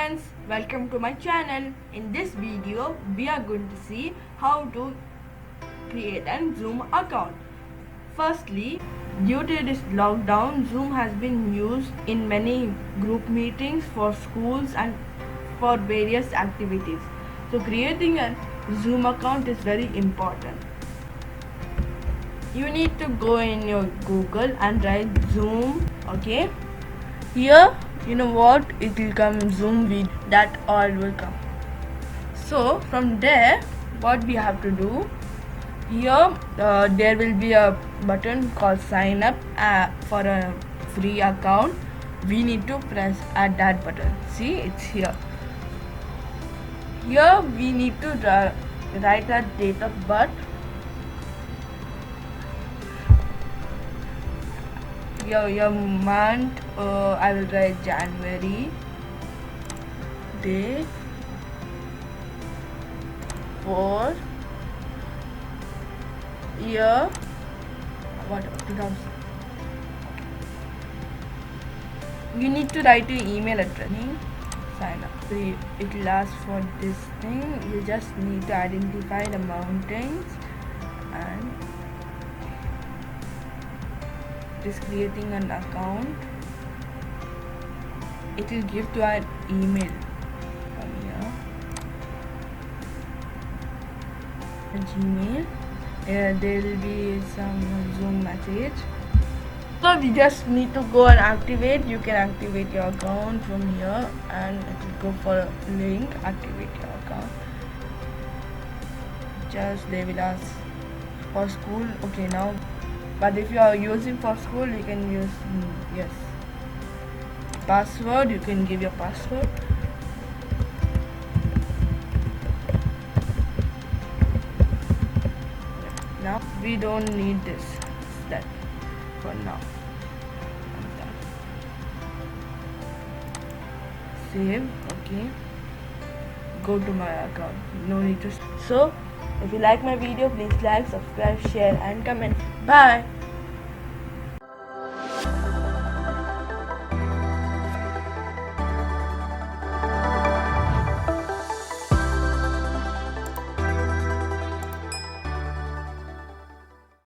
friends, welcome to my channel. In this video, we are going to see how to create a Zoom account. Firstly, due to this lockdown, Zoom has been used in many group meetings for schools and for various activities. So creating a Zoom account is very important. You need to go in your Google and write Zoom, okay? Here, you know what, it will come Zoom video, that all will come. So from there, what we have to do, here there will be a button called sign up for a free account. We need to press at that button. See, it's here. Here we need to write a date of birth. Your month, I will write January, date, 4, year, whatever, 2000. You need to write your email address. Sign up. It will ask for this thing. You just need to identify the mountains and just creating an account. It will give to our email from here. Gmail. There will be some Zoom message. So we just need to go and activate. You can activate your account from here, and it will go for a link. Activate your account. Just they will ask for school. Okay, now. But if you are using for school, you can use yes. Password, you can give your password. Now we don't need this step for now. Save. Okay. Go to my account. No need to. So if you like my video, please like, subscribe, share and comment. Bye.